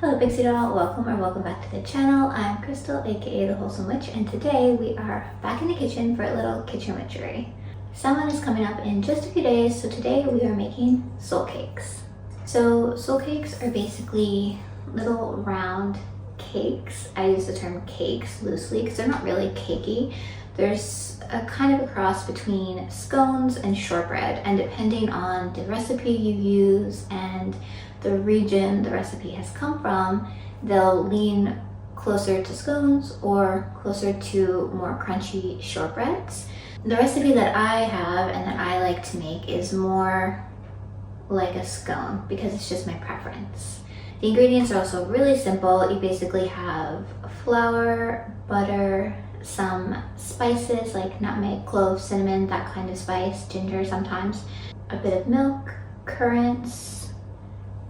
Hello Pixie Doll, welcome back to the channel. I'm Crystal, aka the Wholesome Witch, and today we are back in the kitchen for a little kitchen witchery. Samhain is coming up in just a few days, so today we are making soul cakes. So soul cakes are basically little round cakes. I use the term cakes loosely because they're not really cakey. There's a kind of a cross between scones and shortbread, and depending on the recipe you use and the region the recipe has come from, they'll lean closer to scones or closer to more crunchy shortbreads. The recipe that I have and that I like to make is more like a scone because it's just my preference. The ingredients are also really simple. You basically have flour, butter, some spices like nutmeg, clove, cinnamon, that kind of spice, ginger sometimes, a bit of milk, currants.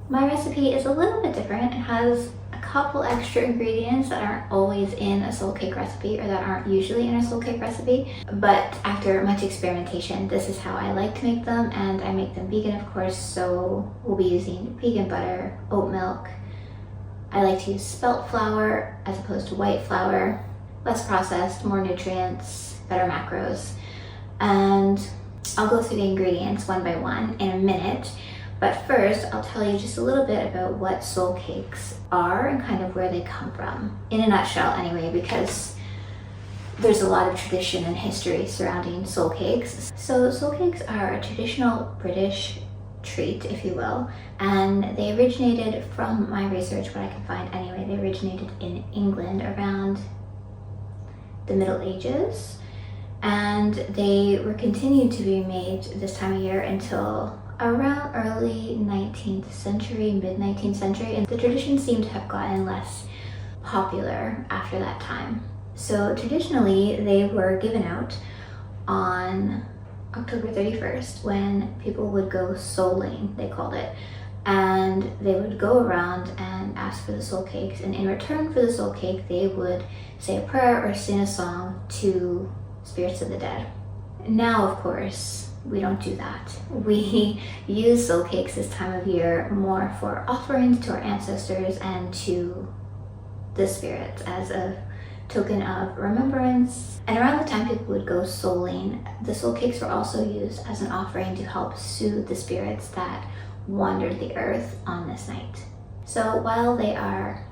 My recipe is a little bit different. It has a couple extra ingredients that aren't always in a soul cake recipe or that aren't usually in a soul cake recipe. But after much experimentation, this is how I like to make them, and I make them vegan, of course, so we'll be using vegan butter, oat milk. I like to use spelt flour as opposed to white flour, less processed, more nutrients, better macros. And I'll go through the ingredients one by one in a minute. But first, I'll tell you just a little bit about what soul cakes are and kind of where they come from. In a nutshell anyway, because there's a lot of tradition and history surrounding soul cakes. So soul cakes are a traditional British treat, if you will, and they originated, from my research, what I can find anyway, they originated in England around the Middle Ages, and they were continued to be made this time of year until around early 19th century, mid 19th century, and the tradition seemed to have gotten less popular after that time. So traditionally they were given out on October 31st when people would go souling, they called it, and they would go around and ask for the soul cakes, and in return for the soul cake they would say a prayer or sing a song to spirits of the dead. Now, of course, we don't do that. We use soul cakes this time of year more for offerings to our ancestors and to the spirits as a token of remembrance. And around the time people would go souling, the soul cakes were also used as an offering to help soothe the spirits that wandered the earth on this night. So while they are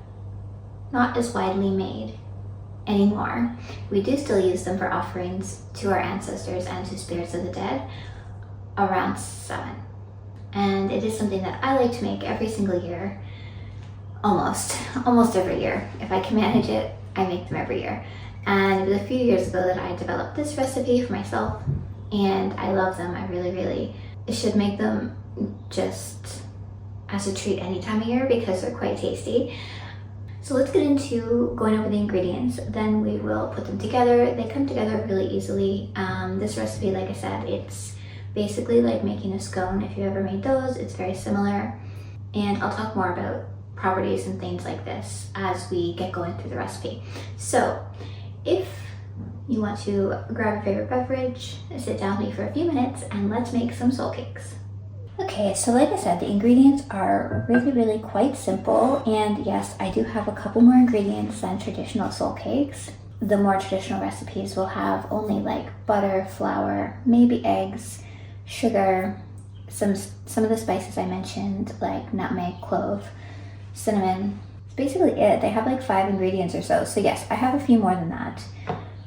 not as widely made anymore, we do still use them for offerings to our ancestors and to spirits of the dead around Samhain. And it is something that I like to make every single year, almost every year. If I can manage it, I make them every year. And it was a few years ago that I developed this recipe for myself, and I love them. I really should make them just as a treat any time of year because they're quite tasty. So let's get into going over the ingredients, then we will put them together. They come together really easily. This recipe, like I said, it's basically like making a scone. If you ever made those, it's very similar. And I'll talk more about properties and things like this as we get going through the recipe. So if you want to grab a favorite beverage, sit down with me for a few minutes and let's make some soul cakes. Okay, so like I said, the ingredients are really quite simple, and yes, I do have a couple more ingredients than traditional soul cakes. The more traditional recipes will have only like butter, flour, maybe eggs, sugar, some of the spices I mentioned like nutmeg, clove, cinnamon. It's basically it. They have like 5 ingredients or so. So yes, I have a few more than that.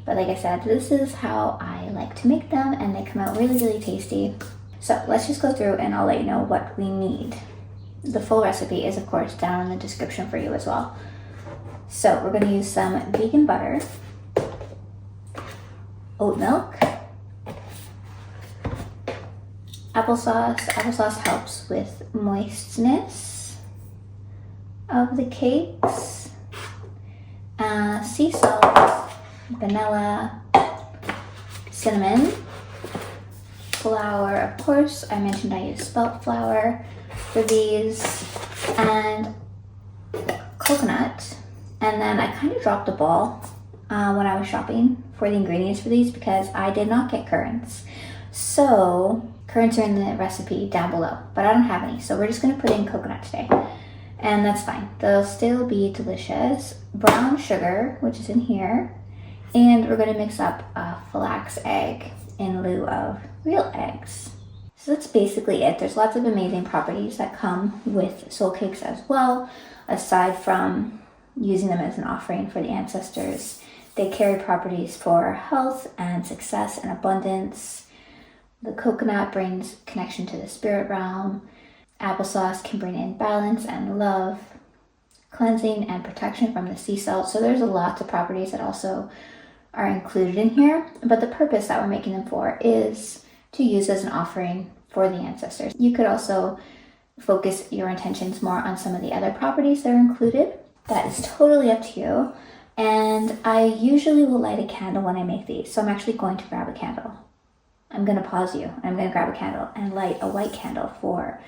But like I said, this is how I like to make them, and they come out really tasty. So let's just go through and I'll let you know what we need. The full recipe is of course down in the description for you as well. So we're going to use some vegan butter, oat milk, applesauce. Applesauce helps with moistness of the cakes, sea salt, vanilla, cinnamon, flour, of course, I mentioned I use spelt flour for these, and coconut. And then I kind of dropped the ball when I was shopping for the ingredients for these because I did not get currants. So currants are in the recipe down below, but I don't have any, so we're just going to put in coconut today. and that's fine. They'll still be delicious. Brown sugar, which is in here, and we're going to mix up a flax egg in lieu of real eggs. So that's basically it. There's lots of amazing properties that come with soul cakes as well, aside from using them as an offering for the ancestors. They carry properties for health and success and abundance. The coconut brings connection to the spirit realm. Applesauce can bring in balance and love, cleansing and protection from the sea salt. So there's lots of properties that also are included in here, but the purpose that we're making them for is to use as an offering for the ancestors. You could also focus your intentions more on some of the other properties that are included. That is totally up to you. And I usually will light a candle when I make these, so I'm actually going to grab a candle. I'm going to pause you. I'm going to grab a candle and light a white candle for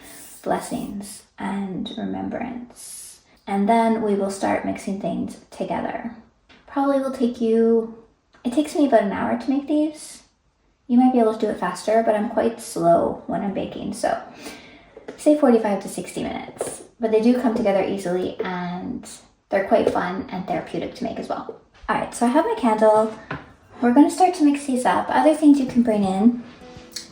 blessings and remembrance. And then we will start mixing things together. Probably will take you, it takes me about an hour to make these. You might be able to do it faster, but I'm quite slow when I'm baking, so say 45 to 60 minutes. But they do come together easily, and they're quite fun and therapeutic to make as well. All right, so I have my candle. We're going to start to mix these up. Other things you can bring in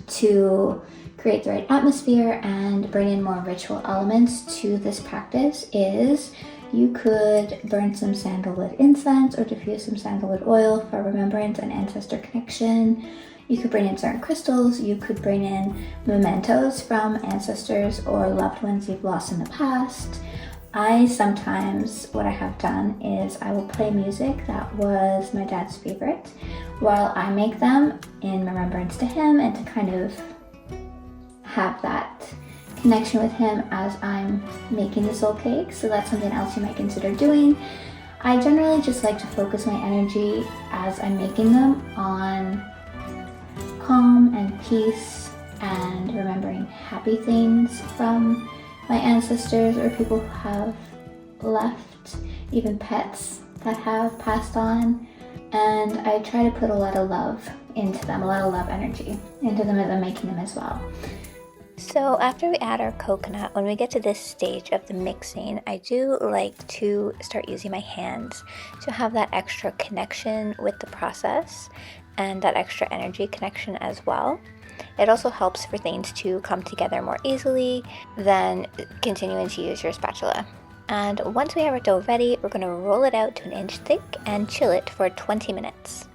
to create the right atmosphere and bring in more ritual elements to this practice is you could burn some sandalwood incense or diffuse some sandalwood oil for remembrance and ancestor connection. You could bring in certain crystals. You could bring in mementos from ancestors or loved ones you've lost in the past. I sometimes, what I have done is I will play music that was my dad's favorite while I make them in remembrance to him and to kind of have that connection with him as I'm making the soul cake. So that's something else you might consider doing. I generally just like to focus my energy as I'm making them on calm and peace and remembering happy things from my ancestors or people who have left, even pets that have passed on. And I try to put a lot of love into them, a lot of love energy into them as I'm making them as well. So after we add our coconut, when we get to this stage of the mixing, I do like to start using my hands to have that extra connection with the process and that extra energy connection as well. It also helps for things to come together more easily than continuing to use your spatula. And once we have our dough ready, we're going to roll it out to an inch thick and chill it for 20 minutes.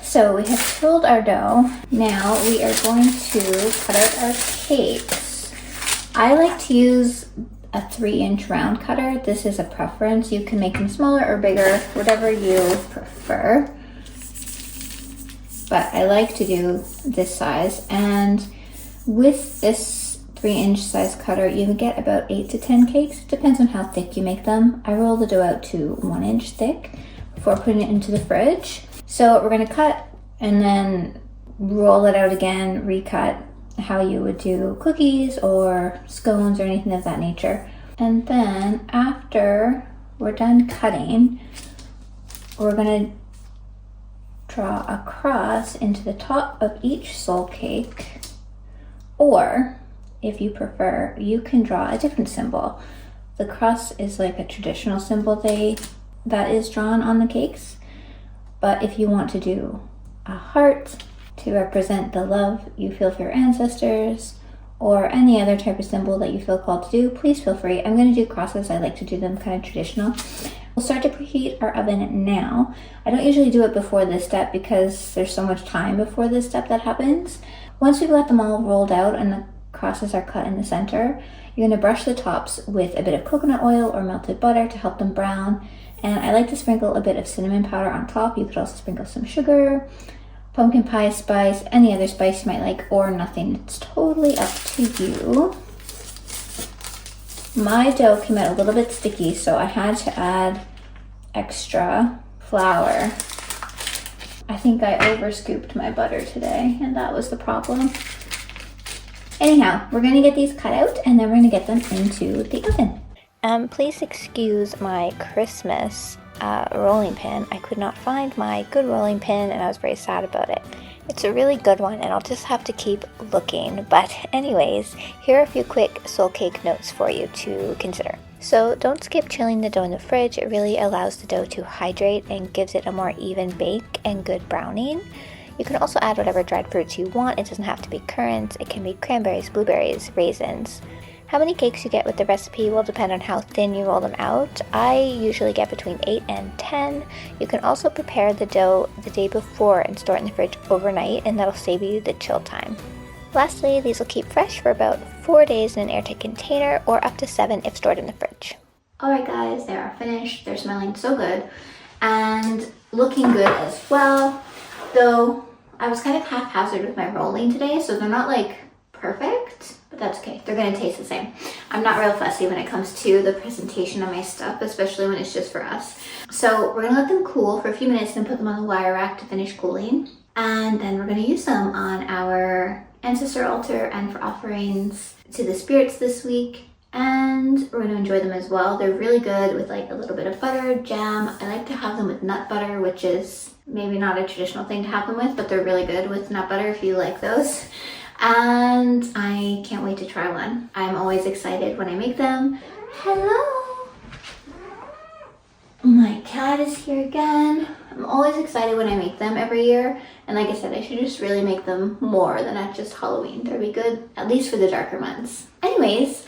So we have chilled our dough. Now we are going to cut out our cakes. I like to use a 3-inch round cutter. This is a preference. You can make them smaller or bigger, whatever you prefer. But I like to do this size, and with this 3-inch size cutter you can get about 8 to 10 cakes. It depends on how thick you make them. I roll the dough out to 1 inch thick before putting it into the fridge. So we're going to cut and then roll it out again, recut how you would do cookies or scones or anything of that nature. And then after we're done cutting, we're going to draw a cross into the top of each soul cake, or if you prefer, you can draw a different symbol. The cross is like a traditional symbol that is drawn on the cakes, but if you want to do a heart to represent the love you feel for your ancestors, or any other type of symbol that you feel called to do, please feel free. I'm going to do crosses. I like to do them kind of traditional. We'll start to preheat our oven now. I don't usually do it before this step because there's so much time before this step that happens. Once we've got them all rolled out and the crosses are cut in the center, you're going to brush the tops with a bit of coconut oil or melted butter to help them brown. And I like to sprinkle a bit of cinnamon powder on top. You could also sprinkle some sugar, pumpkin pie spice, any other spice you might like, or nothing. It's totally up to you. My dough came out a little bit sticky, so I had to add extra flour. I think I overscooped my butter today, and that was the problem. Anyhow, we're gonna get these cut out, and then we're gonna get them into the oven. Please excuse my Christmas rolling pin. I could not find my good rolling pin, and I was very sad about it. It's a really good one, and I'll just have to keep looking. But anyways, here are a few quick soul cake notes for you to consider. So don't skip chilling the dough in the fridge. It really allows the dough to hydrate and gives it a more even bake and good browning. You can also add whatever dried fruits you want. It doesn't have to be currants. It can be cranberries, blueberries, raisins. How many cakes you get with the recipe will depend on how thin you roll them out. I usually get between 8 and 10. You can also prepare the dough the day before and store it in the fridge overnight, and that'll save you the chill time. Lastly, these will keep fresh for about 4 days in an airtight container, or up to 7 if stored in the fridge. Alright guys, they are finished. They're smelling so good and looking good as well. Though I was kind of haphazard with my rolling today, so they're not like perfect, but that's okay. They're gonna taste the same. I'm not real fussy when it comes to the presentation of my stuff, especially when it's just for us. So we're gonna let them cool for a few minutes and put them on the wire rack to finish cooling. And then we're gonna use them on our ancestor altar and for offerings to the spirits this week. And we're gonna enjoy them as well. They're really good with like a little bit of butter, jam. I like to have them with nut butter, which is maybe not a traditional thing to have them with, but they're really good with nut butter if you like those. And I can't wait to try one. I'm always excited when I make them. Hello! My cat is here again. I'm always excited when I make them every year. And like I said, I should just really make them more than at just Halloween. They'll be good, at least for the darker months. Anyways,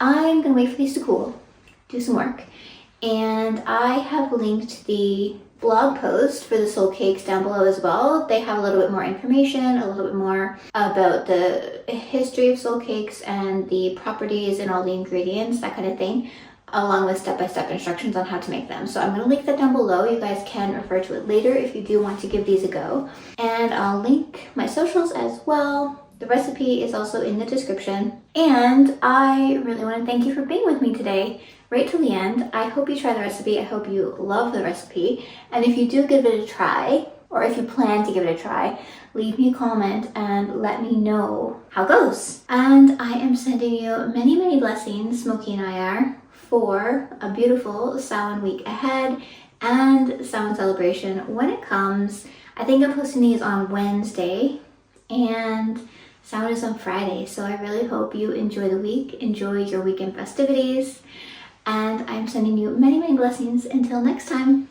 I'm gonna wait for these to cool, do some work. And I have linked the blog post for the soul cakes down below as well. They have a little bit more information, a little bit more about the history of soul cakes and the properties and all the ingredients, that kind of thing, along with step-by-step instructions on how to make them. So I'm going to link that down below. You guys can refer to it later if you do want to give these a go. And I'll link my socials as well. The recipe is also in the description. And I really want to thank you for being with me today, right till the end. I hope you try the recipe. I hope you love the recipe. And if you do give it a try, or if you plan to give it a try, leave me a comment and let me know how it goes. And I am sending you many, many blessings, Smokey and I are, for a beautiful Samhain week ahead and Samhain celebration when it comes. I think I'm posting these on Wednesday and Samhain is on Friday, so I really hope you enjoy the week, enjoy your weekend festivities, and I'm sending you many, many blessings until next time.